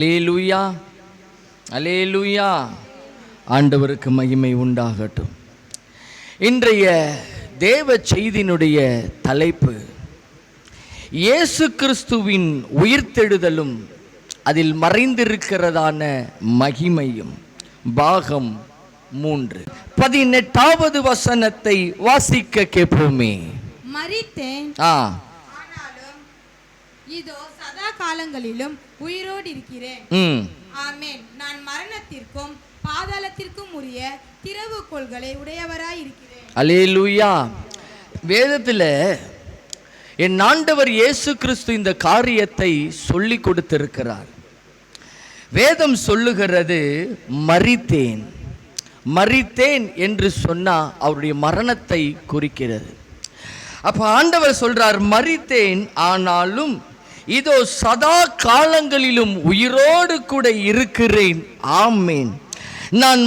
அல்லேலூயா, அல்லேலூயா. ஆண்டவருக்கு மகிமை உண்டாகட்டும். இன்றைய தேவ செய்தியினுடைய தலைப்பு இயேசு கிறிஸ்துவின் உயிர்த்தெழுதலும் அதில் மறைந்திருக்கிறதான மகிமையும். பாகம் 3 18வது வசனத்தை வாசிக்க கேட்போமே. மரித்தேன், ஆனாலும் இதோ சதா காலங்களிலும் உயிரோடு இருக்கிறேன். ஆமென். நான் மரணத்திற்கும் பாதாளத்திற்கும் உரிய திறவுகோல்களை உடையவராய் இருக்கிறேன். அல்லேலூயா. வேதத்தில் என் ஆண்டவர் இயேசு கிறிஸ்து இந்த காரியத்தை சொல்லி கொடுத்திருக்கிறார். வேதம் சொல்லுகிறது மரித்தேன். மரித்தேன் என்று சொன்னா அவருடைய மரணத்தை குறிக்கிறது. அப்ப ஆண்டவர் சொல்றார் மரித்தேன், ஆனாலும் இதோ சதா காலங்களிலும் உயிரோடு கூட இருக்கிறேன். ஆமேன். நான்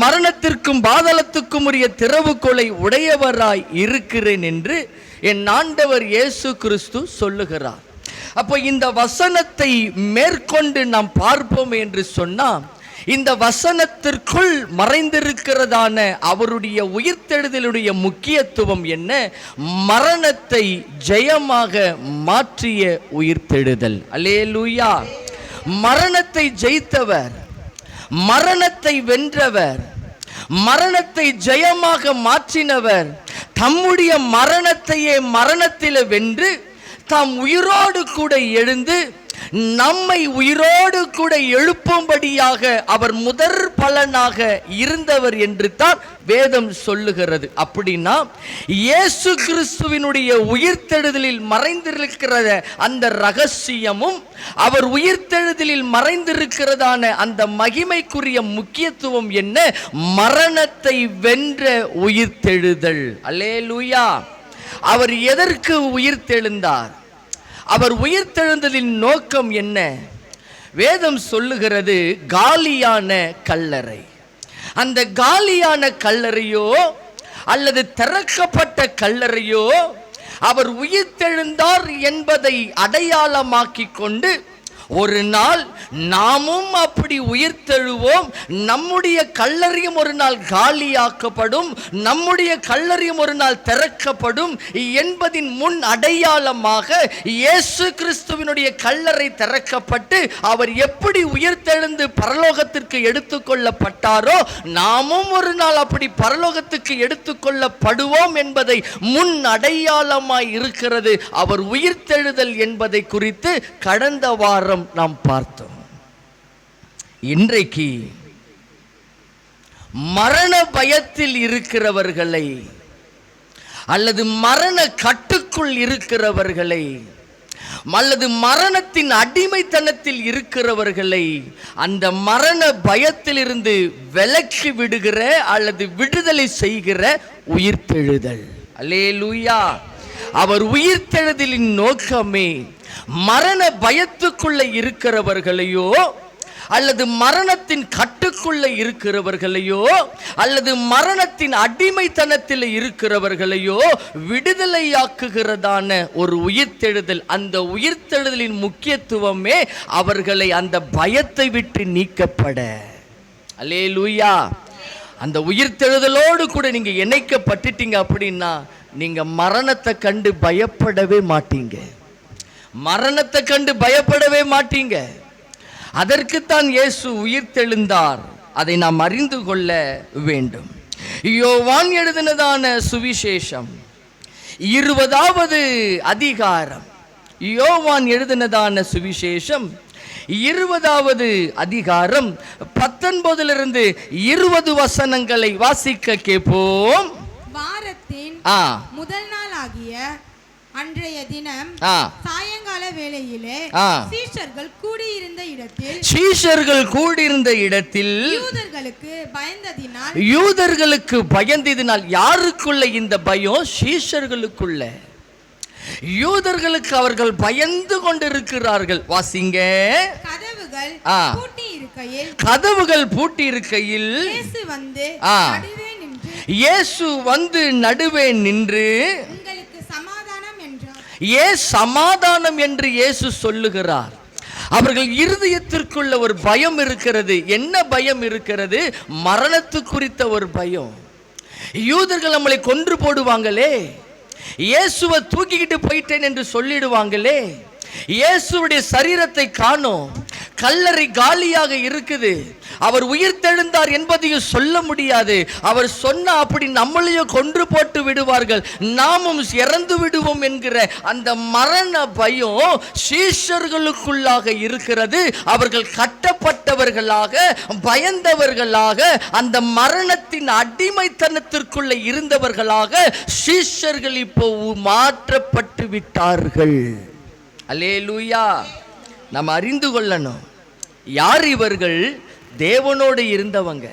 மரணத்திற்கும் பாதாளத்துக்கும் உரிய திறவுகோலை உடையவராய் இருக்கிறேன் என்று என் ஆண்டவர் இயேசு கிறிஸ்து சொல்லுகிறார். அப்போ இந்த வசனத்தை மேற்கொண்டு நாம் பார்ப்போம் என்று சொன்னால், இந்த வசனத்திற்குள் மறைந்திருக்கிறதான அவருடைய உயிர்த்தெழுதலுடைய முக்கியத்துவம் என்ன? மரணத்தை ஜெயமாக மாற்றிய உயிர்த்தெழுதல். அல்லேலூயா. மரணத்தை ஜெயித்தவர், மரணத்தை வென்றவர், மரணத்தை ஜெயமாக மாற்றினவர் தம்முடைய மரணத்தையே மரணத்தில் வென்று தாம் உயிரோடு கூட எழுந்து நம்மை உயிரோடு கூட எழுப்பும்படியாக அவர் முதற் பலனாக இருந்தவர் என்று தான் வேதம் சொல்லுகிறது. அப்படின்னா இயேசு கிறிஸ்துவினுடைய உயிர்த்தெழுதலில் மறைந்திருக்கிற அந்த ரகசியமும் அவர் உயிர்த்தெழுதலில் மறைந்திருக்கிறதான அந்த மகிமைக்குரிய முக்கியத்துவம் என்ன? மரணத்தை வென்ற உயிர்த்தெழுதல். அல்லேலூயா. அவர் எதற்கு உயிர்த்தெழுந்தார்? அவர் உயிர்த்தெழுந்தலின் நோக்கம் என்ன? வேதம் சொல்லுகிறது காலியான கல்லறை. அந்த காலியான கல்லறையோ அல்லது திறக்கப்பட்ட கல்லறையோ அவர் உயிர்த்தெழுந்தார் என்பதை அடையாளமாக்கி கொண்டு ஒரு நாள் நாமும் அப்படி உயிர்த்தெழுவோம், நம்முடைய கல்லறையும் ஒரு நாள் காலியாக்கப்படும், நம்முடைய கல்லறையும் ஒரு நாள் திறக்கப்படும் என்பதின் முன் அடையாளமாக இயேசு கிறிஸ்துவினுடைய கல்லறை திறக்கப்பட்டு அவர் எப்படி உயிர்த்தெழுந்து பரலோகத்திற்கு எடுத்துக்கொள்ளப்பட்டாரோ நாமும் ஒரு நாள் அப்படி பரலோகத்துக்கு எடுத்துக்கொள்ளப்படுவோம் என்பதை முன் அடையாளமாய் இருக்கிறது அவர் உயிர்த்தெழுதல் என்பதை குறித்து கடந்த வாரம் நாம் பார்த்தோம். இன்றைக்கு மரண பயத்தில் இருக்கிறவர்களை அல்லது மரண கட்டுக்குள் இருக்கிறவர்களை அல்லது மரணத்தின் அடிமைத்தனத்தில் இருக்கிறவர்களை அந்த மரண பயத்திலிருந்து விலக்கி விடுகிற அல்லது விடுதலை செய்கிற உயிர்த்தெழுதல். அல்லேலூயா. அவர் உயிர்த்தெழுதலின் நோக்கமே மரண பயத்துக்குள்ள இருக்கிறவர்களையோ அல்லது மரணத்தின் கட்டுக்குள்ள இருக்கிறவர்களையோ அல்லது மரணத்தின் அடிமைத்தனத்தில் இருக்கிறவர்களையோ விடுதலையாக்குகிறதான ஒரு உயிர்த்தெழுதல். அந்த உயிர்த்தெழுதலின் முக்கியத்துவமே அவர்களை அந்த பயத்தை விட்டு நீக்கப்பட. அல்லேலூயா. அந்த உயிர்த்தெழுதலோடு கூட நீங்க இணைக்கப்பட்டுட்டீங்க அப்படின்னா நீங்க மரணத்தை கண்டு பயப்படவே மாட்டீங்க. மரணத்தை கண்டு பயப்படவே மாட்டீங்க. அதற்குத்தான் இயேசு உயிர்த்தெழுந்தார். அதை நாம் அறிந்து கொள்ள வேண்டும். யோவான் எழுதினதான சுவிசேஷம் 20வது அதிகாரம். யோவான் எழுதினதான சுவிசேஷம் 20வது அதிகாரம் 19 20 வசனங்களை வாசிக்க கேட்போம். வாரத்தின் முதல் நாள் ஆகிய அன்றைய தினம் சாயங்கால வேளையிலே சீஷர்கள் கூடியிருந்த இடத்தில் யூதர்களுக்கு பயந்ததினால். யாருக்குள்ள இந்த பயம்? சீஷர்களுக்குள்ள. யூதர்களுக்கு அவர்கள் பயந்து கொண்டிருக்கிறார்கள். வாசிங்க. கதவுகள் பூட்டி இருக்கையில் இயேசு வந்து நடுவே நின்று ஏன் சமாதானம் என்று இயேசு சொல்லுகிறார். அவர்கள் இருதயத்திற்குள்ள ஒரு பயம் இருக்கிறது. என்ன பயம் இருக்கிறது? மரணத்து குறித்த ஒரு பயம். யூதர்கள் நம்மளை கொன்று போடுவாங்களே, இயேசுவை தூக்கிக்கிட்டு போயிட்டேன் என்று சொல்லிடுவாங்களே, இயேசுடைய சரீரத்தை காணோம், கல்லறை காலியாக இருக்குது, அவர் உயிர் தெழுந்தார் என்பதையும் சொல்ல முடியாது. அவர் சொன்ன அப்படி நம்மளையும் கொன்று போட்டு விடுவார்கள், நாமும் இறந்து விடுவோம் என்கிற அந்த மரண பயம் சீஷர்களுக்குள்ளாக இருக்கிறது. அவர்கள் கட்டப்பட்டவர்களாக, பயந்தவர்களாக, அந்த மரணத்தின் அடிமைத்தனத்திற்குள்ள இருந்தவர்களாக சீஷர்கள் இப்போ மாற்றப்பட்டு விட்டார்கள். அல்லேலூயா. நாம் அறிந்து கொள்ளணும், யார் இவர்கள்? தேவனோடு இருந்தவங்க,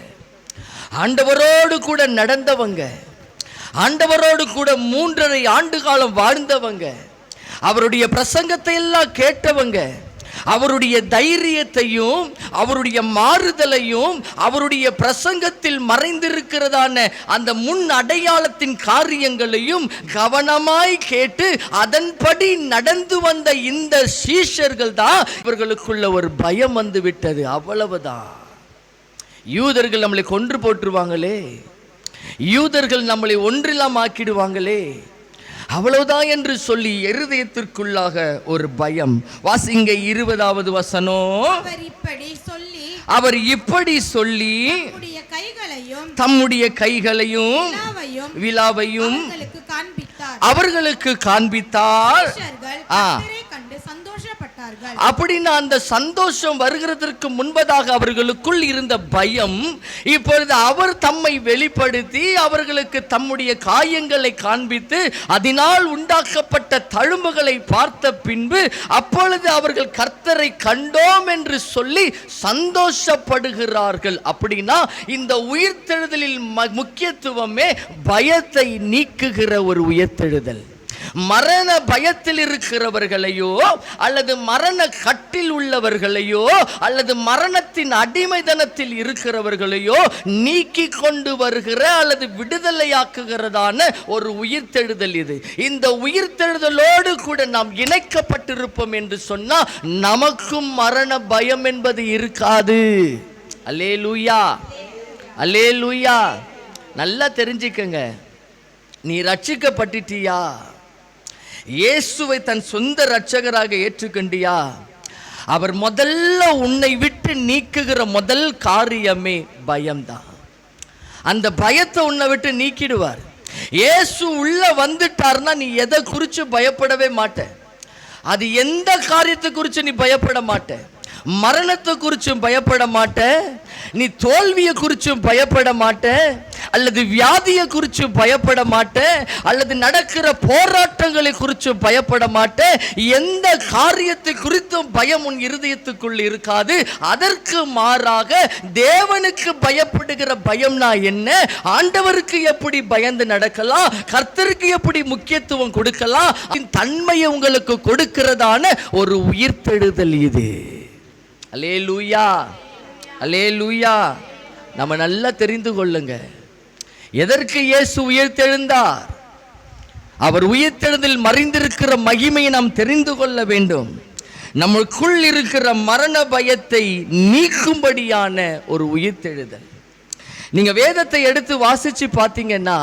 ஆண்டவரோடு கூட நடந்தவங்க, ஆண்டவரோடு கூட 3.5 ஆண்டு காலம் வாழ்ந்தவங்க, அவருடைய பிரசங்கத்தை எல்லாம் கேட்டவங்க, அவருடைய தைரியத்தையும் அவருடைய மாறுதலையும் அவருடைய பிரசங்கத்தில் மறைந்திருக்கிறதான அந்த முன் அடையாளத்தின் காரியங்களையும் கவனமாய் கேட்டு அதன்படி நடந்து வந்த இந்த சீஷர்கள் தான் இவர்களுக்குள்ள ஒரு பயம் வந்து விட்டது. அவ்வளவுதான். யூதர்கள் நம்மளை கொன்று போட்டுருவாங்களே, யூதர்கள் நம்மளை ஒன்றில்லாம் ஆக்கிடுவாங்களே, அவ்வளவுதான் என்று சொல்லி இருதயத்திற்குள்ளாக ஒரு பயம். வாசிங்க 20வது வசனம். அவர் இப்படி சொல்லி தம்முடைய கைகளையும் விலாவையும் அவர்களுக்கு காண்பித்தார். அப்படின்னா அந்த சந்தோஷம் வருகிறதற்கு முன்பதாக அவர்களுக்குள் இருந்த பயம் இப்பொழுது அவர் தம்மை வெளிப்படுத்தி அவர்களுக்கு தம்முடைய காயங்களை காண்பித்து அதனால் உண்டாக்கப்பட்ட தழும்புகளை பார்த்த பின்பு அப்பொழுது அவர்கள் கர்த்தரை கண்டோம் என்று சொல்லி சந்தோஷப்படுகிறார்கள். அப்படின்னா இந்த உயிர்த்தெழுதலில் முக்கியத்துவமே பயத்தை நீக்குகிற ஒரு உயிர்த்தெழுதல். மரண பயத்தில் இருக்கிறவர்களையோ அல்லது மரண கட்டில் உள்ளவர்களையோ அல்லது மரணத்தின் அடிமைதனத்தில் இருக்கிறவர்களையோ நீக்கி கொண்டு வருகிற அல்லது விடுதலையாக்குகிறதான ஒரு உயிர்த்தெழுதல் இது. இந்த உயிர்த்தெழுதலோடு கூட நாம் இணைக்கப்பட்டிருப்போம் என்று சொன்னால் நமக்கும் மரண பயம் என்பது இருக்காது. அல்லேலூயா, அல்லேலூயா. நல்லா தெரிஞ்சுக்கங்க, நீ ரட்சிக்கப்பட்டிட்டியா? இயேசுவை தன் சொந்த இரட்சகராக ஏற்றுக்கொண்டியா? அவர் முதல்ல உன்னை விட்டு நீக்குகிற முதல் காரியமே பயம்தான். அந்த பயத்தை உன்னை விட்டு நீக்கிடுவார். இயேசு உள்ள வந்துட்டார்னா நீ எதை குறித்து பயப்படவே மாட்ட. அது எந்த காரியத்தை குறித்து நீ பயப்பட மாட்ட. மரணத்தை குறிச்சும் பயப்பட மாட்ட, நீ தோல்வியை குறிச்சும் பயப்பட மாட்ட, அல்லது வியாதியை குறிச்சும் பயப்பட மாட்ட, அல்லது நடக்கிற போராட்டங்களை குறிச்சும் பயப்பட மாட்ட. எந்த காரியத்தை குறித்தும் பயம் உன் இருதயத்துக்குள் இருக்காது. அதற்கு மாறாக தேவனுக்கு பயப்படுகிற பயம்னா என்ன? ஆண்டவருக்கு எப்படி பயந்து நடக்கலாம், கர்த்தருக்கு எப்படி முக்கியத்துவம் கொடுக்கலாம், தன்மையை உங்களுக்கு கொடுக்கிறதான ஒரு உயிர்த்தெழுதல் இது. அல்லேலூயா, அல்லேலூயா. நம்ம நல்லா தெரிந்து கொள்ளுங்க, எதற்கு இயேசு உயிர்த்தெழுந்தார்? அவர் உயிர்த்தெழுதலில் மறைந்திருக்கிற மகிமையை நாம் தெரிந்து கொள்ள வேண்டும். நமக்குள் இருக்கிற மரண பயத்தை நீக்கும்படியான ஒரு உயிர்த்தெழுதல். நீங்க வேதத்தை எடுத்து வாசிச்சு பார்த்தீங்கன்னா,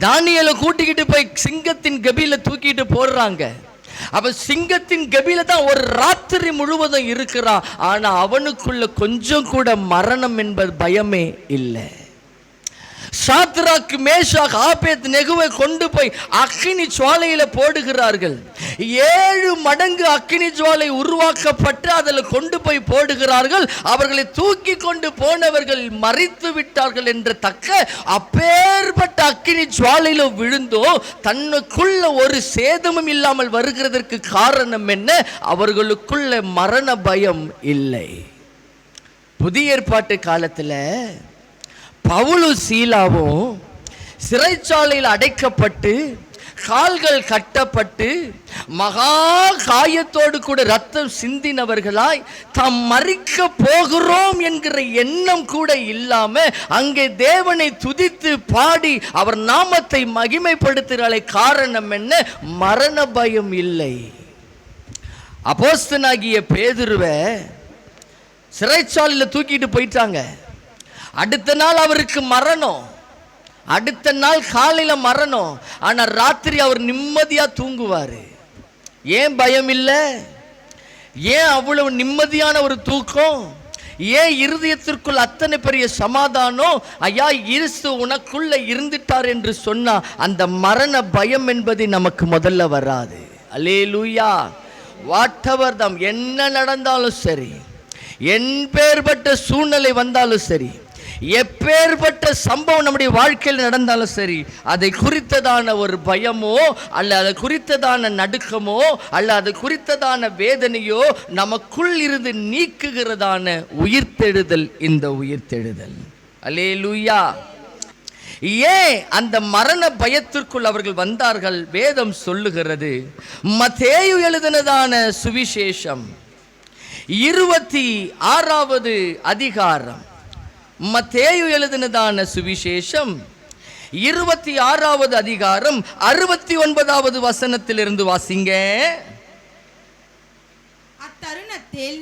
தானியேலை கூட்டிக்கிட்டு போய் சிங்கத்தின் கபில தூக்கிட்டு போடுறாங்க. அவன் சிங்கத்தின் கபில தான் ஒரு ராத்திரி முழுவதும் இருக்கிறான். ஆனா அவனுக்குள்ள கொஞ்சம் கூட மரணம் என்பது பயமே இல்லை. சாத்ராக், மேஷாக், ஆபேத்நேகோவை கொண்டு போய் அக்கினி ஜுவாலையில போடுகிறார்கள். 7 மடங்கு அக்கினி ஜுவாலை உருவாக்கப்பட்டு அதில் கொண்டு போய் போடுகிறார்கள். அவர்களை தூக்கி கொண்டு போனவர்கள் மரித்து விட்டார்கள் என்ற தக்க அப்பேற்பட்ட அக்கினி ஜுவாலையில விழுந்தோ தன்னுக்குள்ள ஒரு சேதமும் இல்லாமல் வருகிறதற்கு காரணம் என்ன? அவர்களுக்குள்ள மரண பயம் இல்லை. புதிய ஏற்பாட்டு காலத்துல பவுலும் சீலாவும் சிறைச்சாலையில் அடைக்கப்பட்டு கால்கள் கட்டப்பட்டு மகா காயத்தோடு கூட ரத்தம் சிந்தினவர்களாய் தாம் மரிக்க போகிறோம் என்கிற எண்ணம் கூட இல்லாம அங்கே தேவனை துதித்து பாடி அவர் நாமத்தை மகிமைப்படுத்துகிறாளே. காரணம் என்ன? மரண பயம் இல்லை. அப்போஸ்தலனாகிய பேதுருவை சிறைச்சாலையில் தூக்கிட்டு போயிட்டாங்க. அடுத்த நாள் அவருக்கு மரணம், அடுத்த நாள் காலையில் மரணம். ஆனால் ராத்திரி அவர் நிம்மதியாக தூங்குவார். ஏன் பயம் இல்லை? ஏன் அவ்வளவு நிம்மதியான ஒரு தூக்கம்? ஏன் இருதயத்திற்குள் அத்தனை பெரிய சமாதானம்? ஐயா, இயேசு உனக்குள்ள இருந்துட்டார் என்று சொன்னா அந்த மரண பயம் என்பது நமக்கு முதல்ல வராது. அல்லேலூயா. வாட்டவர் தம், என்ன நடந்தாலும் சரி, எப்பேற்பட்ட சூழ்நிலை வந்தாலும் சரி, எப்பேற்பட்ட சம்பவம் நம்முடைய வாழ்க்கையில் நடந்தாலும் சரி, அதை குறித்ததான ஒரு பயமோ அல்ல அதை குறித்ததான நடுக்கமோ அல்ல அது குறித்ததான வேதனையோ நமக்குள் இருந்து நீக்குகிறதான உயிர்த்தெழுதல் இந்த உயிர்த்தெழுதல். அல்லேலூயா. ஏன் அந்த மரண பயத்திற்குள் அவர்கள் வந்தார்கள்? வேதம் சொல்லுகிறது, மத்தேயு எழுதினதான சுவிசேஷம் 26வது அதிகாரம், மத்தேயு எழுதினதான சுவிசேஷம் 26வது அதிகாரம் 69வது வசனத்திலிருந்து வாசிங்க. அத்தருணத்தில்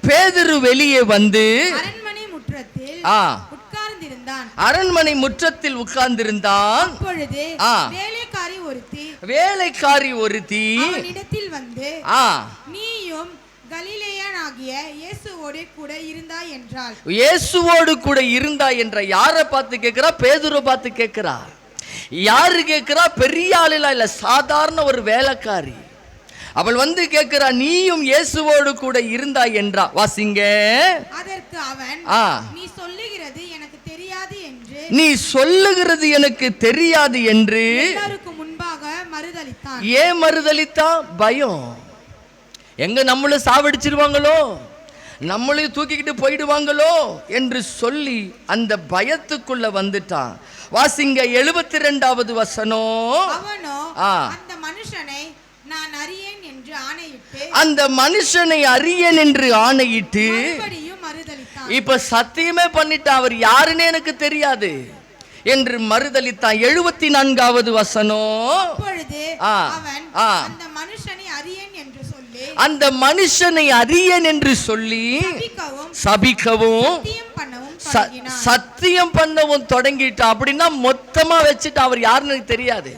பேதுரு வெளியே வந்து அரண்மனை முற்றத்தில் உட்கார்ந்திருந்தான். அப்பொழுது வேலைக்காரி ஒருத்தி அவனிடத்தில் வந்து, நீயும் கலிலேயனாகிய இயேசுவோடு கூட இருந்தாய் என்றாள். இயேசுவோடு கூட இருந்தாய் என்ற யாரை பார்த்து கேட்கிறா? பேதுரு பார்த்து கேட்கிறா. யாரு கேட்கிறா? பெரிய ஆளிலாம் இல்ல, சாதாரண ஒரு வேலைக்காரி. அவள் வந்து கேட்கிறா, நீயும் இயேசுவோடு கூட இருந்தாய் என்றா. வாசிங்க. அதற்கு அவன், நீ சொல்லுகிறது எனக்கு தெரியாது என்று, நீ சொல்லுகிறது எனக்கு தெரியாது என்று எல்லாருக்கும் முன்பாக மறுதலித்தான். ஏன் மறுதலித்தான்? பயம். எங்க நம்மளும் சாவடிச்சிருவாங்களோ, நம்மளையும் தூக்கிக்கிட்டு போயிடுவாங்களோ என்று சொல்லி அந்த பயத்துக்குள்ள வந்துட்டான். வாசிங்க 72வது வசனம். அவனோ அந்த மனுஷனை நான் அறியேன் என்று ஆணையிட்டு, அந்த மனுஷனை அறியேன் என்று ஆணையிட்டு மறுதலித்தான். இப்ப சத்தியமே பண்ணிட்டான், அவர் யாருன்னு எனக்கு தெரியாது என்று மறுதலித்தான். 74வது வசனம். அப்பொழுது அவன் அந்த மனுஷனை அறியேன் என்று சொல்லி, அந்த மனுஷனை அறியேன் என்று சொல்லி சபிக்கவும் சத்தியம் பண்ணவும் தொடங்கிட்டான். அப்படின்னா மொத்தமா வச்சுட்டு அவர் யாருன்னு தெரியாது.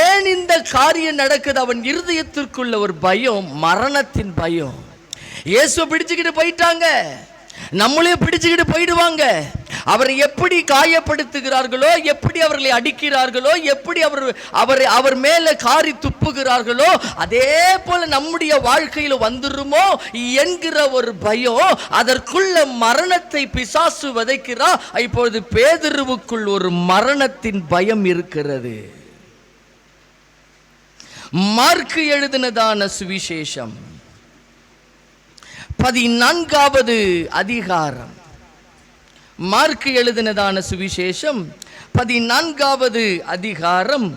ஏன் இந்த காரியம் நடக்குது? அவன் இருதயத்திற்குள்ள ஒரு பயம், மரணத்தின் பயம். இயேசு பிடிச்சுக்கிட்டு போயிட்டாங்க, நம்மளையும் பிடிச்சுக்கிட்டு போயிடுவாங்க. அவரை எப்படி காயப்படுத்துகிறார்களோ, எப்படி அவர்களை அடிக்கிறார்களோ, எப்படி அவர் மேல காரி துப்புகிறார்களோ, அதே போல நம்முடைய வாழ்க்கையில் வந்துருமோ என்கிற ஒரு பயம். அதற்குள்ள மரணத்தை பிசாசு விதைக்கிறா. இப்பொழுது பேதுருவுக்குள் ஒரு மரணத்தின் பயம் இருக்கிறது. மார்க்கு எழுதினதான சுவிசேஷம் 14வது அதிகாரம், மார்க்கு எழுதினதான சுவிசேஷம் 14வது அதிகாரம்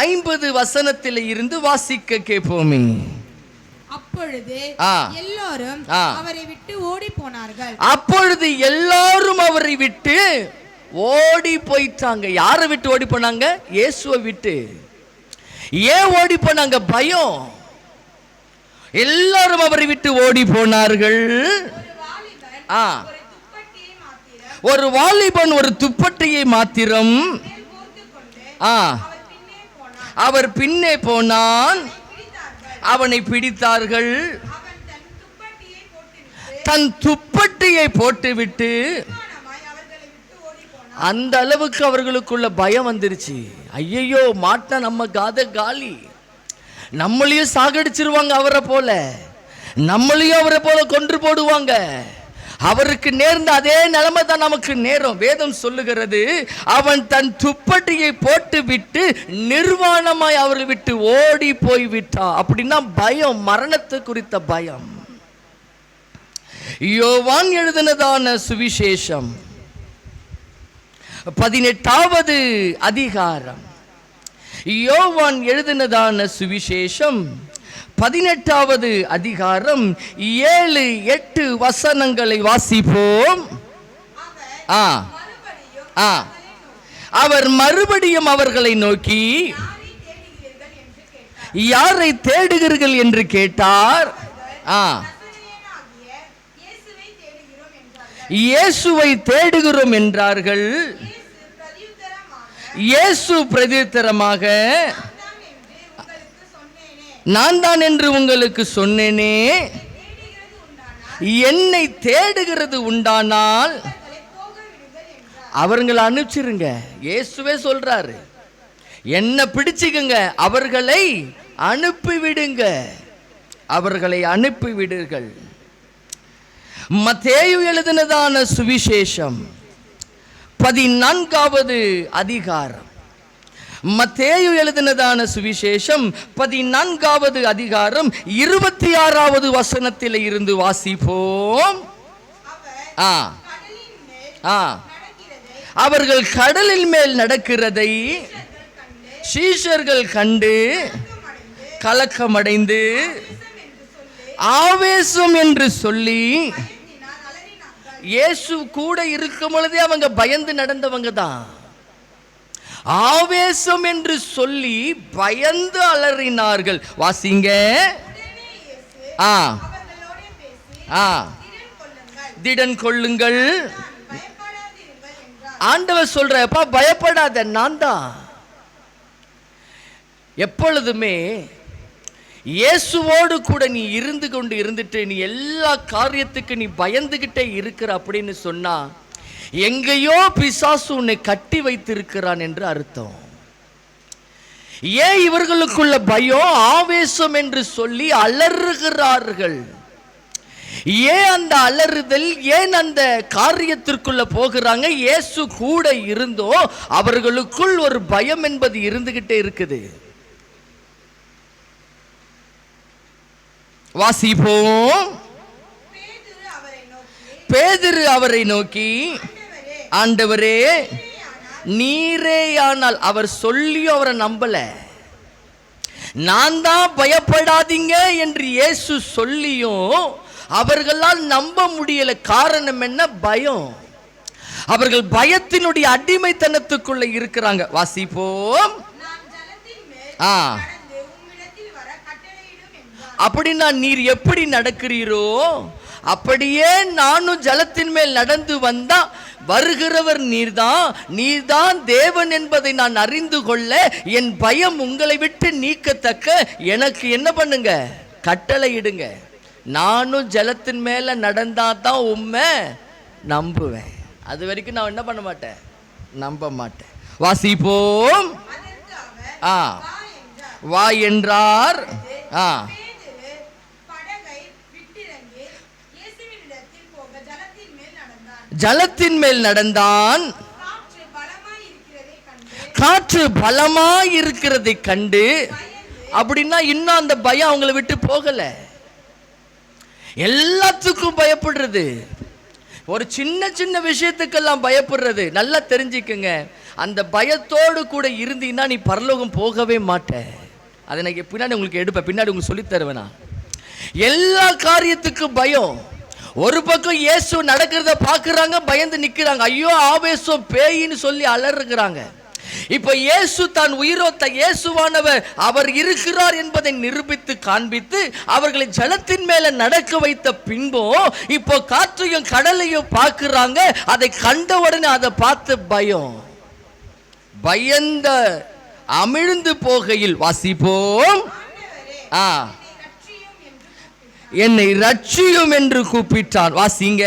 50 வசனத்தில் இருந்து வாசிக்க கேட்போமே. அப்பொழுது எல்லாரும் அவரை விட்டு ஓடி போனார்கள். அப்பொழுது எல்லாரும் அவரை விட்டு ஓடி போயிட்டாங்க. யாரை விட்டு ஓடி போனாங்க? இயேசுவை விட்டு. ஏன் ஓடி போனாங்க? பயம். எல்லாரும் அவரை விட்டு ஓடி போனார்கள். ஒரு வாலிபன் ஒரு துப்பட்டியை மாத்திரம் அவர் பின்னே போனான். அவனை பிடித்தார்கள். தன் துப்பட்டியை போட்டுவிட்டு அந்த அளவுக்கு அவர்களுக்குள்ள பயம் வந்துருச்சு. ஐயோ, மாட்டா நம்ம காத காலி, நம்மளையும் சாகடிச்சிருவாங்க, அவரை போல நம்மளையும் அவரை போல கொன்று போடுவாங்க. அவருக்கு நேர்ந்த அதே நிலைமை தான் நமக்கு நேரும். வேதம் சொல்லுகிறது, அவன் தன் துப்பட்டியை போட்டு விட்டு நிர்வாணமாய் அவரை விட்டு ஓடி போய் விட்டான். அப்படின்னா பயம், மரணத்தை குறித்த பயம். யோவான் எழுதினதான சுவிசேஷம் 18வது அதிகாரம், யோவான் எழுதினதான சுவிசேஷம் 18வது அதிகாரம் 7-8 வசனங்களை வாசிப்போம். அவர் மறுபடியும் அவர்களை நோக்கி, யாரை தேடுகிறீர்கள் என்று கேட்டார். இயேசுவை தேடுகிறோம் என்றார்கள். இயேசு பிரதியுத்தரமாக, நான் தான் என்று உங்களுக்கு சொன்னேனே, என்னை தேடுகிறது உண்டானால் அவர்களை அனுப்பிச்சிருங்க. இயேசுவே சொல்றாரு, என்ன பிடிச்சுக்குங்க, அவர்களை அனுப்பிவிடுங்க, அவர்களை அனுப்பிவிடுங்கள். மத்தேயு எழுதினதான சுவிசேஷம் 14வது அதிகாரம். மத்தேயு எழுதினதான சுவிசேஷம் 14வது அதிகாரம் 26வது வசனத்தில் இருந்து வாசிப்போம். அவர்கள் கடலின் மேல் நடக்கிறதை சீஷர்கள் கண்டு கலக்கமடைந்து ஆவேசம் என்று சொல்லி, இயேசு கூட இருக்கும் பொழுதே அவங்க பயந்து நடந்தவங்க தான். ஆவேசம் என்று சொல்லி பயந்து அலறினார்கள். வாசிங்க. திடன் கொள்ளுங்கள். ஆண்டவர் சொல்றப்பா, பயப்படாத, நான் தான். எப்பொழுதுமே இயேசுவோடு கூட நீ இருந்து கொண்டு இருந்துட்டு நீ எல்லா காரியத்துக்கு நீ பயந்துகிட்டே இருக்கிற அப்படின்னு சொன்னா, எங்கேயோ பிசாசு உன்னை கட்டி வைத்திருக்கிறான் என்று அர்த்தம். ஏன் இவர்களுக்குள்ள பயம், ஆவேசம் என்று சொல்லி அலறுகிறார்கள்? ஏன் அந்த அலறுதல், ஏன் அந்த காரியத்திற்குள்ள போகிறாங்க? இயேசு கூட இருந்தோ அவர்களுக்குள் ஒரு பயம் என்பது இருந்துகிட்டே இருக்குது. வாசிப்போம். பேதுரு அவரை நோக்கி, ஆண்டவரே, நீரேயானால். அவர் சொல்லியும் அவரை நம்பல. நான் தான் பயப்படாதீங்க என்று இயேசு சொல்லியும் அவர்களால் நம்ப முடியல. காரணம் என்ன? பயம். அவர்கள் பயத்தினுடைய அடிமைத்தனத்துக்குள்ள இருக்கிறாங்க. வாசிப்போம். அப்படின்னா நீர் எப்படி நடக்கிறீரோ அப்படியே நானும் ஜலத்தின் மேல் நடந்து வந்தா வருகிறவர் நீர்தான், நீர்தான் தேவன் என்பதை நான் அறிந்து கொள்ள என் பயம் உங்களை விட்டு நீக்கத்தக்க எனக்கு என்ன பண்ணுங்க, கட்டளை இடுங்க. நானும் ஜலத்தின் மேல நடந்தா தான் உண்மை நம்புவேன். அது வரைக்கும் நான் என்ன பண்ண மாட்டேன், நம்ப மாட்டேன். வாசிப்போம். வா என்றார். ஜலத்தின் மேல் நடந்தான். காற்று பலமாய் இருக்கிறதை கண்டு, அப்படின்னா இன்னும் அந்த பயம் அவங்களை விட்டு போகல. எல்லாத்துக்கும் பயப்படுறது, ஒரு சின்ன சின்ன விஷயத்துக்கெல்லாம் பயப்படுறது. நல்லா தெரிஞ்சுக்குங்க, அந்த பயத்தோடு கூட இருந்தீங்கன்னா நீ பரலோகம் போகவே மாட்ட. அதை நான் பின்னாடி உங்களுக்கு எடுப்பேன், பின்னாடி உங்களுக்கு சொல்லி தருவேனா. எல்லா காரியத்துக்கும் பயம். ஒரு பக்கம் இயேசு நடக்கிறத பார்க்குறாங்க, பயந்து நிற்கிறாங்க. ஐயோ ஆவேசம் பேயின்னு சொல்லி அலறுகிறாங்க. இப்ப இயேசு தான் உயிரோத்த இயேசுவானவர் அவர் இருக்கிறார் என்பதை நிரூபித்து காண்பித்து அவர்களை ஜலத்தின் மேல நடக்க வைத்த பின்போ இப்போ காற்றையும் கடலையும் பார்க்கிறாங்க. அதை கண்ட உடனே அதை பார்த்து பயந்த அமிழ்ந்து போகையில், வாசிப்போம். என்னை ரட்சியும் என்று கூப்பிட்டான். வாசிங்க.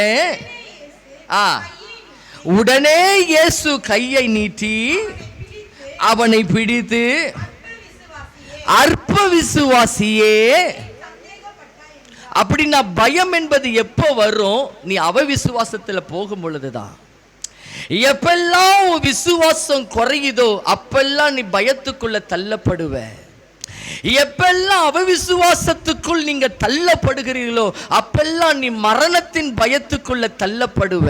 உடனே இயேசு கையை நீட்டி அவனை பிடித்து, அற்ப விசுவாசியே. அப்படின்னா பயம் என்பது எப்போ வரும், நீ அவ விசுவாசத்துல போகும் பொழுதுதான். எப்பெல்லாம் விசுவாசம் குறையுதோ அப்பெல்லாம் நீ பயத்துக்குள்ள தள்ளப்படுவ. எப்பெல்லாம் அவிசுவாசத்துக்குள் நீங்க தள்ளப்படுகிறீர்களோ அப்பெல்லாம் நீ மரணத்தின் பயத்துக்குள்ள தள்ளப்படுவ.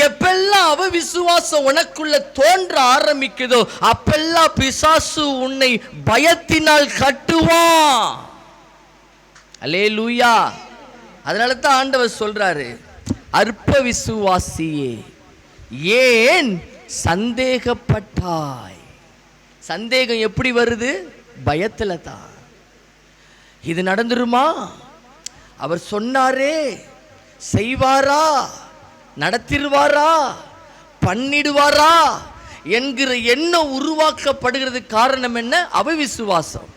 எப்பெல்லாம் அவிசுவாசம் உனக்குள்ள தோன்ற ஆரம்பிக்குதோ அப்பெல்லாம் பிசாசு உன்னை பயத்தினால் கட்டுவான். அல்லேலூயா. அதனால தான் ஆண்டவர் சொல்றாரு, அற்ப விசுவாசியே ஏன் சந்தேகப்பட்டாய். சந்தேகம் எப்படி வருது? பயத்துல தான். இது நடந்துருமா, அவர் சொன்னாரே செய்வாரா, நடத்திடுவாரா, பண்ணிடுவாரா என்கிற எண்ணம் உருவாக்கப்படுகிறது. காரணம் என்ன? அவிசுவாசம்.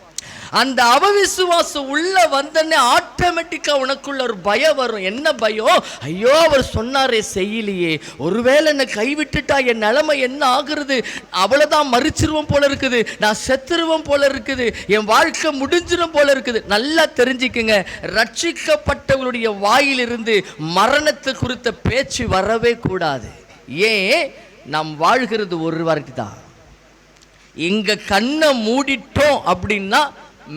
அந்த அவிசுவாசம் உள்ள வந்தனே ஆட்டோமேட்டிக்கா உனக்குள்ள ஒரு பயம் வரும். என்ன பயம்? ஐயோ அவர் சொன்னாரே செய்யலையே, ஒருவேளை என்னை கைவிட்டுட்டா என் நிலைமை என்ன ஆகுறது, அவ்வளவுதான், மறிச்சிருவோம் போல இருக்குது, நான் செத்துருவோம் போல இருக்குது, என் வாழ்க்கை முடிஞ்சிடும் போல இருக்குது. நல்லா தெரிஞ்சுக்குங்க, ரட்சிக்கப்பட்டவர்களுடைய வாயிலிருந்து மரணத்தை குறித்த பேச்சு வரவே கூடாது. ஏன்? நாம் வாழ்கிறது ஒரு வரைக்கும் தான். இங்க கண்ணை மூடிட்டோம் அப்படின்னா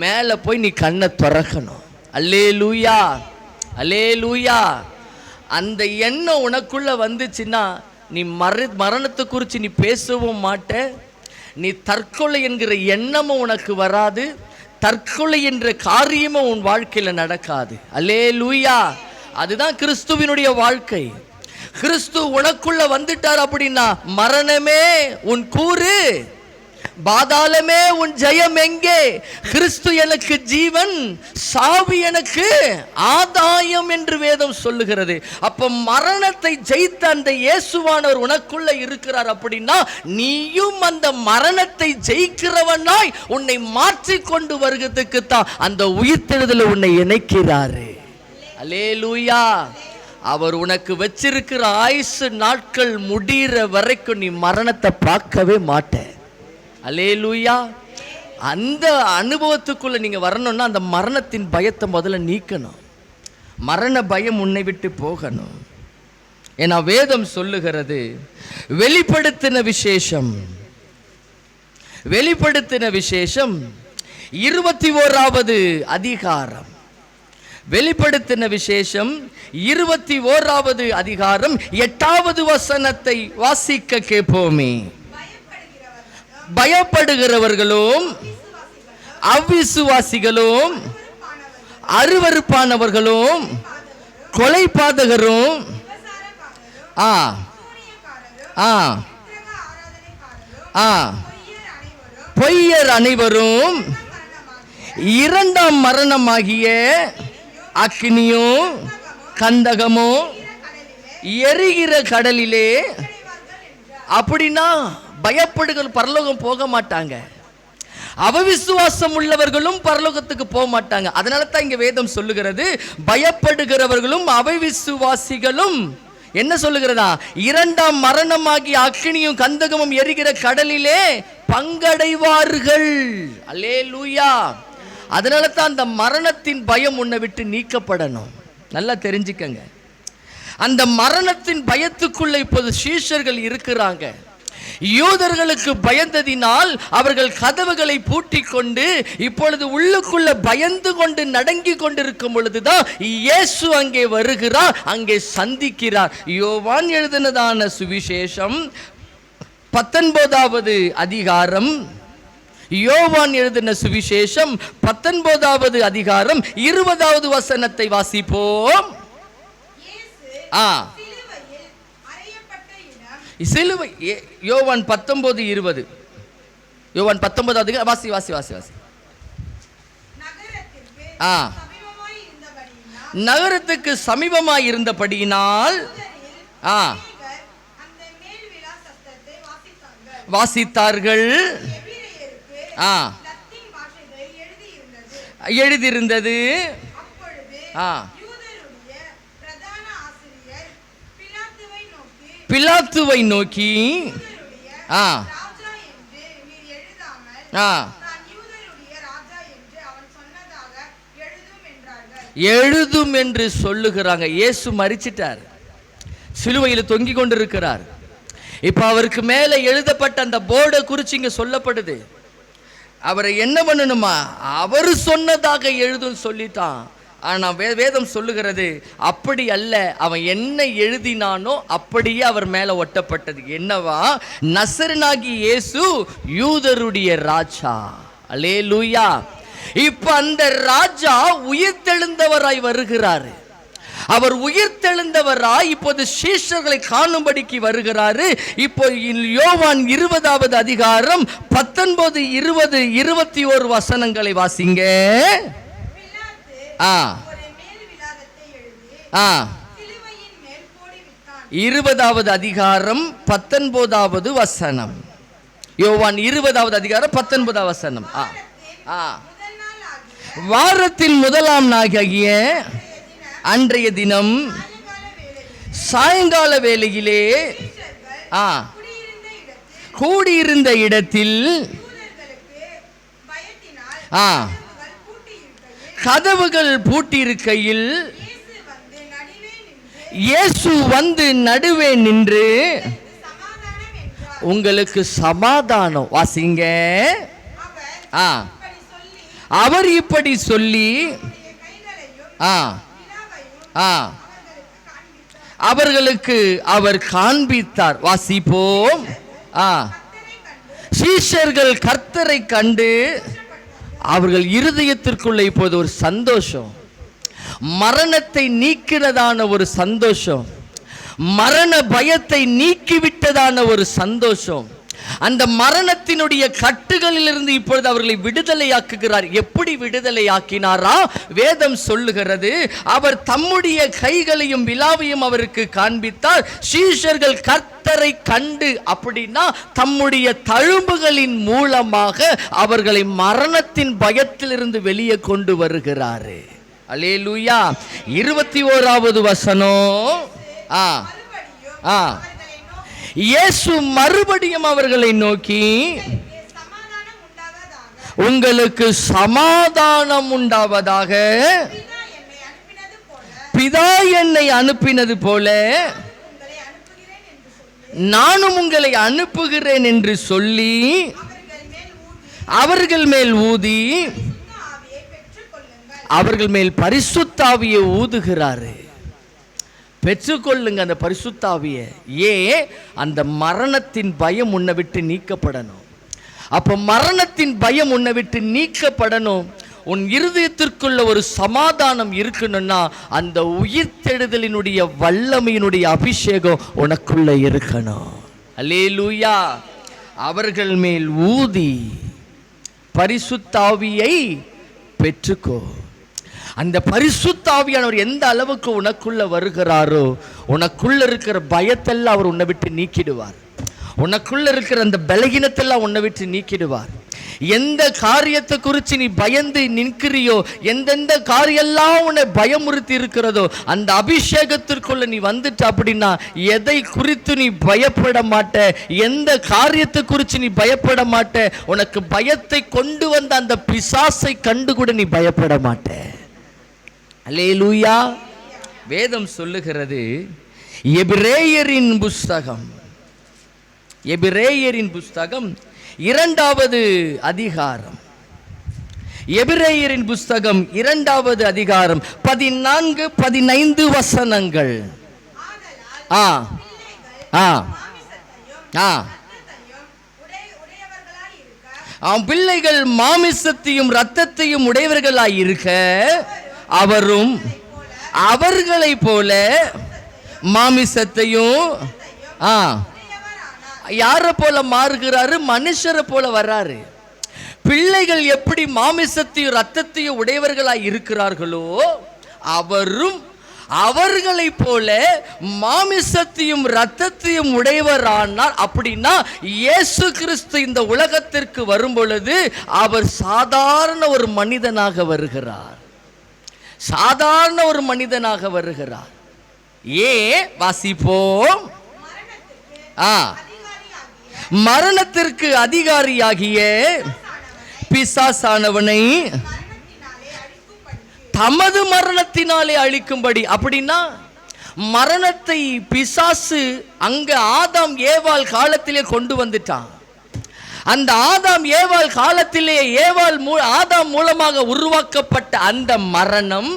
மேலே போய் நீ கண்ணை திறக்கணும். அல்லேலூயா, அல்லேலூயா. அந்த எண்ணம் உனக்குள்ள வந்துச்சுன்னா நீ மரணத்தை குறித்து நீ பேசவும் மாட்ட. நீ தற்கொலை என்கிற எண்ணமும் உனக்கு வராது. தற்கொலை என்ற காரியமும் உன் வாழ்க்கையில் நடக்காது. அல்லேலூயா. அதுதான் கிறிஸ்துவினுடைய வாழ்க்கை. கிறிஸ்து உனக்குள்ள வந்துட்டார் அப்படின்னா மரணமே உன் கூறு, பாதாளமே உன் ஜெயம் எங்கே? கிறிஸ்து எனக்கு ஜீவன், சாவு எனக்கு ஆதாயம் என்று வேதம் சொல்லுகிறது. அப்ப மரணத்தை ஜெயித்த அந்த இயேசுவானவர் உனக்குள்ள இருக்கிறார் அப்படின்னா நீயும் அந்த மரணத்தை ஜெயிக்கிறவனாய் உன்னை மாற்றி கொண்டு வருகிறதுக்கு தான் அந்த உயிர்த்தெழுதல உன்னை இணைக்கிறாரு. அல்லேலூயா. அவர் உனக்கு வச்சிருக்கிற ஆயுசு நாட்கள் முடிகிற வரைக்கும் நீ மரணத்தை பார்க்கவே மாட்ட. அல்லேலூயா. அந்த அனுபவத்துக்குள்ள நீங்க வரணும்னா அந்த மரணத்தின் பயத்தை முதல்ல நீக்கணும். மரண பயம் உன்னை விட்டு போகணும். ஏன்னா வேதம் சொல்லுகிறது, வெளிப்படுத்தின விசேஷம் 21வது அதிகாரம், வெளிப்படுத்தின விசேஷம் 21வது அதிகாரம் 8வது வசனத்தை வாசிக்க கேட்போமே. பயப்படுகிறவர்களும் அவிசுவாசிகளும் அருவருப்பானவர்களும் கொலைபாதகரும் பொய்யர் அனைவரும் இரண்டாம் மரணமாகிய அக்கினியும் கந்தகமும் எரிகிற கடலிலே. அப்படின்னா பயப்படுகிற பரலோகம் போக மாட்டாங்க. அவிசுவாசம் உள்ளவர்களும் பரலோகத்துக்கு போக மாட்டாங்க. அதனால தான் இங்க வேதம் சொல்லுகிறது, பயப்படுகிறவர்களும் அவிசுவாசிகளும் என்ன சொல்லுகிறதா? இரண்டாம் மரணமாகிய அக்கினியும் கந்தகமும் எரிகிற கடலிலே பங்கடைவார்கள். அல்லேலூயா. அதனால தான் அந்த மரணத்தின் பயம் உன்னை விட்டு நீக்கப்படணும். நல்லா தெரிஞ்சுக்கங்க, அந்த மரணத்தின் பயத்துக்குள்ள இப்போது சீஷர்கள் இருக்கிறாங்க. யூதர்களுக்கு பயந்ததினால் அவர்கள் கதவுகளை பூட்டி கொண்டு இப்பொழுது உள்ளுக்குள்ள பயந்து கொண்டு நடுங்கி கொண்டிருக்கும் பொழுதுதான் இயேசு அங்கே வருகிறார், அங்கே சந்திக்கிறார். யோவான் எழுதினதான சுவிசேஷம் 19வது அதிகாரம், யோவான் எழுதின சுவிசேஷம் 19வது அதிகாரம் 20வது வசனத்தை வாசிப்போம். சிலுவை, யோவான் 19:20, யோவான் 19வது வாசி வாசி வாசி வாசி. நகரத்துக்கு சமீபமாய் இருந்தபடியினால் வாசித்தார்கள். எழுதியிருந்தது. பிலாத்துவை நோக்கி எழுதும் என்று சொல்லுகிறாங்க. இயேசு மரிச்சிட்டார், சிலுவையில் தொங்கிக் கொண்டிருக்கிறார். இப்ப அவருக்கு மேல எழுதப்பட்ட அந்த போர்டை குறித்து இங்க சொல்லப்படுது. அவரை என்ன பண்ணணுமா? அவர் சொன்னதாக எழுதும் சொல்லிட்டான். ஆனா வேதம் சொல்லுகிறது அப்படி அல்ல. அவன் என்ன எழுதினானோ அப்படியே அவர் மேல ஒட்டப்பட்டது. என்னவா? நசரனாகி இயேசு யூதருடைய ராஜா. அல்லேலூயா. இப்ப அந்த ராஜா உயிர்த்தெழுந்தவராய் வருகிறார். அவர் உயிர்த்தெழுந்தவராய் இப்போது சீஷர்களை காணும்படிக்கு வருகிறாரு. இப்போ யோவான் 20வது அதிகாரம் 19, 20, 21 வசனங்களை வாசிங்க. 20வது அதிகாரம் 19வது வசனம். யோவான் 20வது அதிகாரம் 19வது வசனம். வாரத்தின் முதலாம் நாளாகிய அன்றைய தினம் சாயங்கால வேளையிலே கூடியிருந்த இடத்தில் கதவுகள் பூட்டியிருக்கையில் இயேசு வந்து நடுவே நின்று உங்களுக்கு சமாதானம். வாசிங்க. அவர் இப்படி சொல்லி அவர்களுக்கு அவர் காண்பித்தார். வாசிப்போம். சீஷர்கள் கர்த்தரை கண்டு அவர்கள் இருதயத்திற்குள்ள இப்போது ஒரு சந்தோஷம், மரணத்தை நீக்கிறதான ஒரு சந்தோஷம், மரண பயத்தை நீக்கிவிட்டதான ஒரு சந்தோஷம், அந்த மரணத்தினுடைய கட்டுகளிலிருந்து இப்பொழுது அவர்களை விடுதலையாக்குகிறார். எப்படி விடுதலையாக்கினாரா? வேதம் சொல்லுகிறது, அவர் தம்முடைய கைகளையும் விலாவையும் அவருக்கு காண்பித்தார். சீஷர்கள் கர்த்தரை கண்டு, அப்படின்னா தம்முடைய தழும்புகளின் மூலமாக அவர்களை மரணத்தின் பயத்திலிருந்து வெளியே கொண்டு வருகிறாரு. அல்லேலூயா. 21வது வசனம். இயேசு மறுபடியும் அவர்களை நோக்கி உங்களுக்கு சமாதானம் உண்டாவதாக, பிதா என்னை அனுப்பினது போல நானும் உங்களை அனுப்புகிறேன் என்று சொல்லி அவர்கள் மேல் ஊதி அவர்கள் மேல் பரிசுத்த ஆவியை ஊதுகிறாரு. பெற்றுக்கொள்ளுங்க அந்த பரிசுத்த ஆவியை. ஏன்? அந்த மரணத்தின் பயம் உன்னை விட்டு நீக்கப்படணும். அப்போ மரணத்தின் பயம் உன்னை விட்டு நீக்கப்படணும். உன் இருதயத்திற்குள்ள ஒரு சமாதானம் இருக்கணும்னா அந்த உயிர்த்தெழுதலினுடைய வல்லமையினுடைய அபிஷேகம் உனக்குள்ள இருக்கணும். அல்லேலூயா. அவர்கள் மேல் ஊதி பரிசுத்த ஆவியை பெற்றுக்கோ. அந்த பரிசுத்த ஆவியானவர் எந்த அளவுக்கு உனக்குள்ள வருகிறாரோ, உனக்குள்ள இருக்கிற பயத்தெல்லாம் அவர் உன்னை விட்டு நீக்கிடுவார். உனக்குள்ள இருக்கிற அந்த பலகீனத்தெல்லாம் உன்னை விட்டு நீக்கிடுவார். எந்த காரியத்தை குறித்து நீ பயந்து நிற்கிறியோ, எந்தெந்த காரியெல்லாம் உன்னை பயமுறுத்தி இருக்கிறதோ, அந்த அபிஷேகத்திற்குள்ள நீ வந்துட்ட அப்படின்னா எதை குறித்து நீ பயப்பட மாட்ட, எந்த காரியத்தை குறித்து நீ பயப்பட மாட்ட. உனக்கு பயத்தை கொண்டு வந்த அந்த பிசாசை கண்டு கூட நீ பயப்பட மாட்ட. அல்லேலூயா. வேதம் சொல்லுகிறது, எபிரேயரின் புஸ்தகம் 2வது அதிகாரம், எபிரேயரின் புஸ்தகம் 2வது அதிகாரம் 14, 15 வசனங்கள். பிள்ளைகள் மாமிசத்தையும் இரத்தத்தையும் உடையவர்களாய் இருக்க அவரும் அவர்களை போல மாமிசத்தையும் யார போல மாறுகிறாரு? மனுஷரை போல வர்றாரு. பிள்ளைகள் எப்படி மாமிசத்தையும் இரத்தத்தையும் உடையவர்களாய் இருக்கிறார்களோ அவரும் அவர்களை போல மாமிசத்தையும் இரத்தத்தையும் உடையவரானார். அப்படின்னா இயேசு கிறிஸ்து இந்த உலகத்திற்கு வரும் பொழுது அவர் சாதாரண ஒரு மனிதனாக வருகிறார். சாதாரண ஒரு மனிதனாக வருகிறார். வாசிப்போம். மரணத்திற்கு அதிகாரியாகிய பிசாசானவனை தமது மரணத்தினாலே அழிக்கும்படி. அப்படின்னா மரணத்தை பிசாசு அங்க ஆதாம் ஏவாள் காலத்திலே கொண்டு வந்துட்டான். அந்த ஆதாம் ஏவாள் காலத்திலே ஆதாம் மூலமாக உருவாக்கப்பட்ட அந்த மரணம்,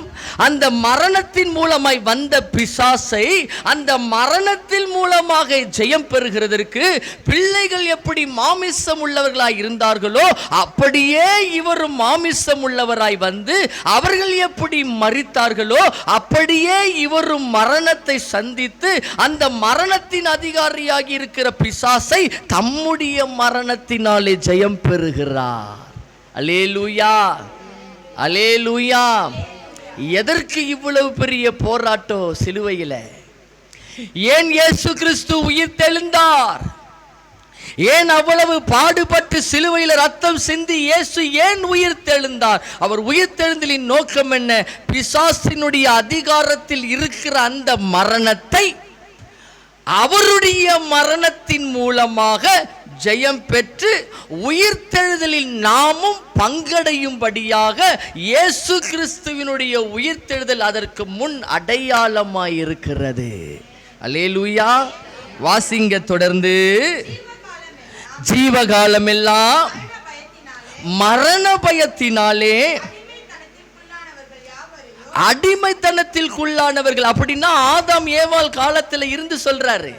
அந்த மரணத்தின் மூலமாய் வந்த பிசாசை அந்த மரணத்தின் மூலமாக ஜெயம் பெறுகிறதற்கு பிள்ளைகள் எப்படி மாமிசம் உள்ளவர்களாய் இருந்தார்களோ அப்படியே இவரும் மாமிசம் உள்ளவராய் வந்து அவர்கள் எப்படி மரித்தார்களோ அப்படியே இவரும் மரணத்தை சந்தித்து அந்த மரணத்தின் அதிகாரியாகி இருக்கிற பிசாசை தம்முடைய மரணத்தினாலே ஜெயம் பெறுகிறார். அல்லேலூயா, அல்லேலூயா. எதற்கு இவ்வளவு பெரிய போராட்டம் சிலுவையில? ஏன் இயேசு கிறிஸ்து உயிர் தெழுந்தார்? ஏன் அவ்வளவு பாடுபட்டு சிலுவையில் ரத்தம் சிந்தி இயேசு ஏன் உயிர் தெழுந்தார்? அவர் உயிர் தெழுந்தலின் நோக்கம் என்ன? பிசாசினுடைய அதிகாரத்தில் இருக்கிற அந்த மரணத்தை அவருடைய மரணத்தின் மூலமாக ஜெயம் பெற்று உயிர்த்தெழுதலில் நாமும் பங்கடையும்படியாக இயேசு கிறிஸ்துவினுடைய உயிர்த்தெழுதல் அதற்கு முன் அடையாளமாயிருக்கிறது. அல்லேலூயா. வாசிங்க தொடர்ந்து. ஜீவகாலம் எல்லாம் மரண பயத்தினாலே அடிமைத்தனத்திற்குள்ளானவர்கள். அப்படின்னா ஆதாம் ஏவாள் காலத்தில் இருந்து சொல்றாரு.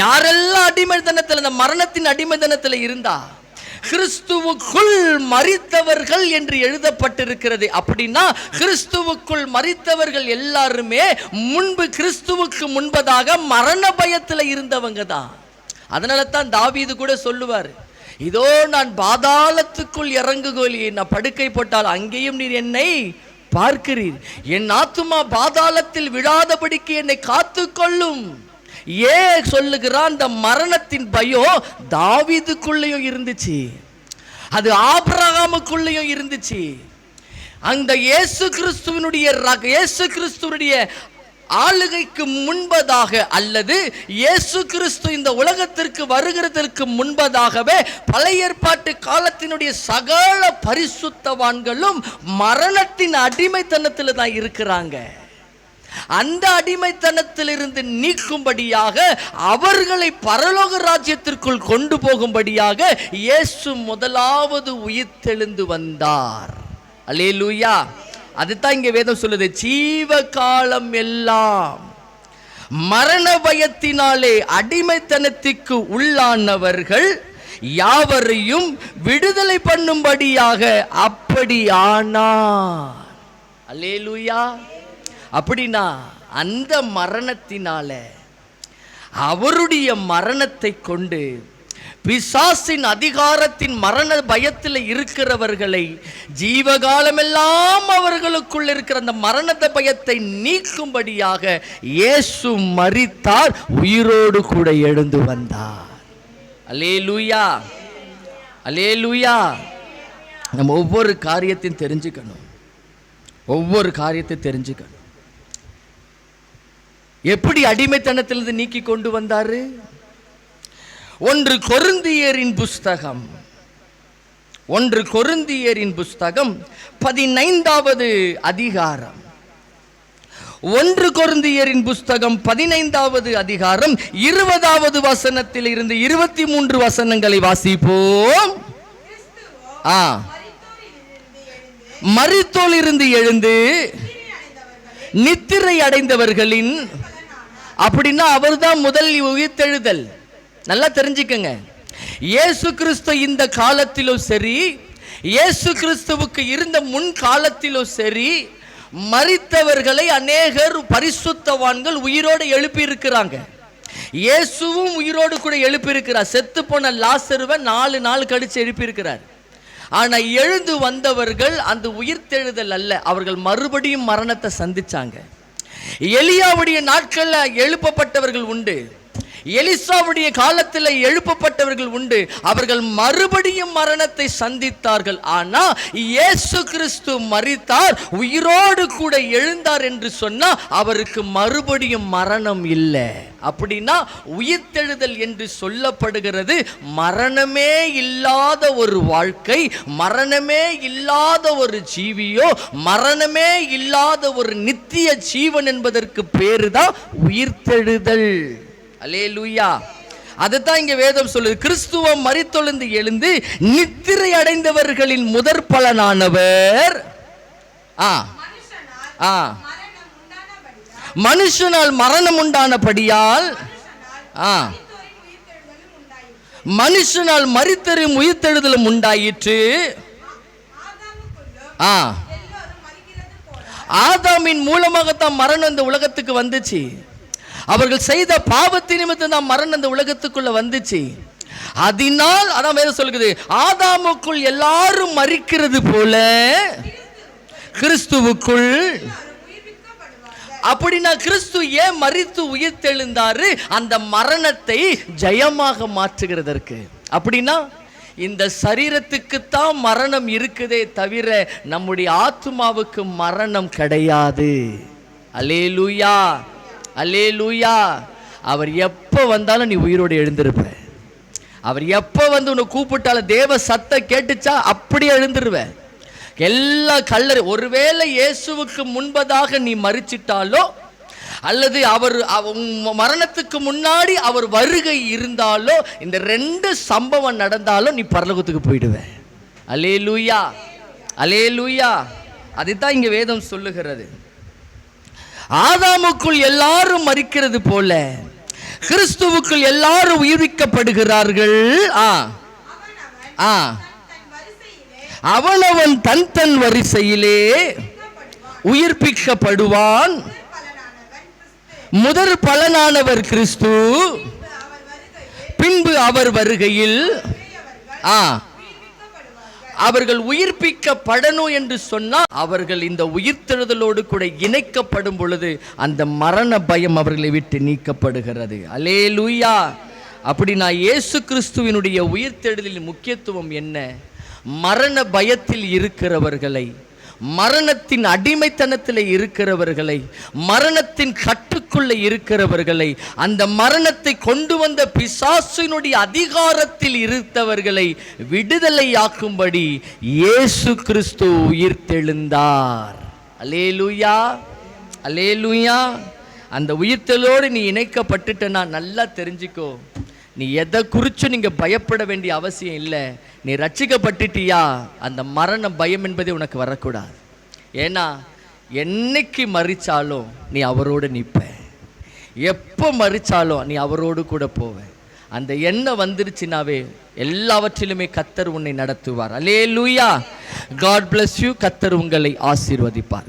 யாரெல்லாம் அடிமைத்தனத்தில், அந்த மரணத்தின் அடிமைத்தனத்தில் இருந்தா கிறிஸ்துவுக்குள் மரித்தவர்கள் என்று எழுதப்பட்டிருக்கிறது. அப்படின்னா கிறிஸ்துவுக்குள் மரித்தவர்கள் எல்லாருமே முன்பு கிறிஸ்துவுக்கு முன்பதாக மரண பயத்தில் இருந்தவங்க தான். அதனால தான் தாவீது கூட சொல்லுவார், இதோ நான் பாதாளத்துக்குள் இறங்குகோலி, நான் படுக்கை போட்டால் அங்கேயும் நீர் என்னை பார்க்கிறீர், என் ஆத்துமா பாதாளத்தில் விழாதபடிக்கு என்னை காத்துக்கொள்ளும். ஏன் சொல்லுகிறான்? அந்த மரணத்தின் பயம் தாவீதுக்குள்ளேயும் இருந்துச்சு, அது ஆபிரகாமுக்குள்ளேயும் இருந்துச்சு. அந்த இயேசு கிறிஸ்துவனுடைய ஆளுகைக்கு முன்பதாக அல்லது இயேசு கிறிஸ்து இந்த உலகத்திற்கு வருகிறதற்கு முன்பதாகவே பழைய ஏற்பாட்டு காலத்தினுடைய சகல பரிசுத்தவான்களும் மரணத்தின் அடிமைத்தனத்தில் தான் இருக்கிறாங்க. அந்த அடிமைத்தனத்திலிருந்து நீக்கும்படியாக அவர்களை பரலோக ராஜ்யத்திற்குள் கொண்டு போகும்படியாக இயேசு முதலாவது உயிர்த்தெழுந்து வந்தார். அல்லேலூயா. அதுதான் இங்கே வேதம் சொல்லுது, ஜீவகாலம் எல்லாம் மரண பயத்தினாலே அடிமைத்தனத்திற்கு உள்ளானவர்கள் யாவரையும் விடுதலை பண்ணும்படியாக அப்படி ஆனார். அல்லேலூயா. அப்படின்னா அந்த மரணத்தினால, அவருடைய மரணத்தை கொண்டு பிசாசின் அதிகாரத்தின் மரண பயத்தில் இருக்கிறவர்களை ஜீவகாலமெல்லாம் அவர்களுக்குள் இருக்கிற அந்த மரண பயத்தை நீக்கும்படியாக இயேசு மரித்தார், உயிரோடு கூட எழுந்து வந்தார். அல்லேலூயா, அல்லேலூயா. நம்ம ஒவ்வொரு காரியத்தையும் தெரிஞ்சுக்கணும், ஒவ்வொரு காரியத்தை தெரிஞ்சுக்கணும். எப்படி அடிமைத்தனத்திலிருந்து நீக்கி கொண்டு வந்தாரு? 1 கொரிந்தியரின் புஸ்தகம் 15வது அதிகாரம். 1 கொரிந்தியரின் புஸ்தகம் 15வது அதிகாரம் 20வது வசனத்தில் இருந்து 23 வசனங்களை வாசிப்போம். மரித்தோலிருந்து எழுந்து நித்திரை அடைந்தவர்களின், அப்படின்னா அவர்தான் முதல் உயிர்த்தெழுதல். நல்லா தெரிஞ்சுக்கங்க. இயேசு கிறிஸ்து இந்த காலத்திலும் சரி, இயேசு கிறிஸ்துவுக்கு இருந்த முன் காலத்திலும் சரி, மரித்தவர்களை அநேகர் பரிசுத்தவான்கள் உயிரோடு எழுப்பி இருக்கிறாங்க. இயேசுவும் உயிரோடு கூட எழுப்பி இருக்கிறார். செத்து போன லாசருவை 4 நாள் கழிச்சு எழுப்பி இருக்கிறார். ஆனா எழுந்து வந்தவர்கள் அந்த உயிர்த்தெழுதல் அல்ல, அவர்கள் மறுபடியும் மரணத்தை சந்திச்சாங்க. எலியாவுடைய நாட்கள்ல எழுப்பப்பட்டவர்கள் உண்டு, எலிசாவுடைய காலத்தில் எழுப்பப்பட்டவர்கள் உண்டு. அவர்கள் மறுபடியும் மரணத்தை சந்தித்தார்கள். ஆனா இயேசு கிறிஸ்து மரித்தார், உயிரோடு கூட எழுந்தார் என்று சொன்னா அவருக்கு மறுபடியும் மரணம் இல்லை. அப்படின்னா உயிர்த்தெழுதல் என்று சொல்லப்படுகிறது மரணமே இல்லாத ஒரு வாழ்க்கை, மரணமே இல்லாத ஒரு ஜீவியோ, மரணமே இல்லாத ஒரு நித்திய ஜீவன் என்பதற்கு பேரு தான் உயிர்த்தெழுதல். அல்லேலூயா. அதுதான் இங்க வேதம் சொல்லுது. கிறிஸ்துவ மரித்தொழுந்து எழுந்து நித்திரை அடைந்தவர்களின் முதற் பலனானவர் மனுஷனால் மரணம் உண்டானபடியால் மனுஷனால் மரித்தரும் உயிர்த்தெழுதலும் உண்டாயிற்று. ஆதாமின் மூலமாகத்தான் மரணம் இந்த உலகத்துக்கு வந்துச்சு. அவர்கள் செய்த பாவத்தின் நிமித்தம் தான் மரணம் இந்த உலகத்துக்குள்ள வந்துச்சு. அதனால் அதான் வேதம் சொல்லுது, ஆதாமுக்குள் எல்லாரும் மரிக்கிறது போல கிறிஸ்துவுக்குள். அப்படின்னா கிறிஸ்து ஏன் மரித்து உயிர்த்தெழுந்தாரு? அந்த மரணத்தை ஜெயமாக மாற்றுகிறதற்கு. அப்படின்னா இந்த சரீரத்துக்குத்தான் மரணம் இருக்குதே தவிர நம்முடைய ஆத்துமாவுக்கு மரணம் கிடையாது. அல்லேலூயா, அல்லேலூயா. அவர் எப்போ வந்தாலும் நீ உயிரோடு எழுந்திருப்ப. அவர் எப்போ வந்து உன்னை கூப்பிட்டாலும் தேவ சத்தம் கேட்டுச்சா அப்படியே எழுந்திருவ. எல்லா கல்லறை, ஒருவேளை இயேசுவுக்கு முன்பதாக நீ மரிச்சிட்டாலோ அல்லது அவர் மரணத்துக்கு முன்னாடி அவர் வருகை இருந்தாலோ, இந்த ரெண்டு சம்பவம் நடந்தாலும் நீ பரலோகத்துக்கு போயிடுவ. அல்லேலூயா, அல்லேலூயா. அதுதான் இங்க வேதம் சொல்லுகிறது. ஆதாமுக்குள் எல்லாரும் மரிக்கிறது போல கிறிஸ்துவுக்குள் எல்லாரும் உயிர்ப்பிக்கப்படுகிறார்கள். அவனவன் தன் தன் வரிசையிலே உயிர்ப்பிக்கப்படுவான். முதற் பலனானவர் கிறிஸ்து, பின்பு அவர் வருகையில் அவர்கள் உயிர்ப்பிக்கப்படணும் என்று சொன்னால் அவர்கள் இந்த உயிர்த்தெழுதலோடு கூட இணைக்கப்படும் பொழுது அந்த மரண பயம் அவர்களை விட்டு நீக்கப்படுகிறது. அல்லேலூயா. அப்படின்னா இயேசு கிறிஸ்துவினுடைய உயிர்த்தெழுதலின் முக்கியத்துவம் என்ன? மரண பயத்தில் இருக்கிறவர்களை, மரணத்தின் அடிமைத்தனத்தில் இருக்கிறவர்களை, மரணத்தின் கட்டுக்குள்ள இருக்கிறவர்களை, அந்த மரணத்தை கொண்டு வந்த பிசாசினுடைய அதிகாரத்தில் இருந்தவர்களை விடுதலையாக்கும்படி இயேசு கிறிஸ்து உயிர்த்தெழுந்தார். அல்லேலூயா, அல்லேலூயா. அந்த உயிர்த்தெழோடு நீ இணைக்கப்பட்டுட்டனா நல்லா தெரிஞ்சுக்கோ, நீ எதை குறிச்சும் நீங்க பயப்பட வேண்டிய அவசியம் இல்லை. நீ ரட்சிக்கப்பட்டுட்டியா, அந்த மரண பயம் என்பதே உனக்கு வரக்கூடாது. ஏன்னா என்னைக்கு மரிச்சாலும் நீ அவரோடு நிற்ப, எப்போ மரிச்சாலும் நீ அவரோடு கூட போவ. அந்த எண்ணம் வந்துருச்சுனாவே எல்லாவற்றிலுமே கர்த்தர் உன்னை நடத்துவார். அல்லேலூயா. God bless you. கர்த்தர் உங்களை ஆசீர்வதிப்பார்.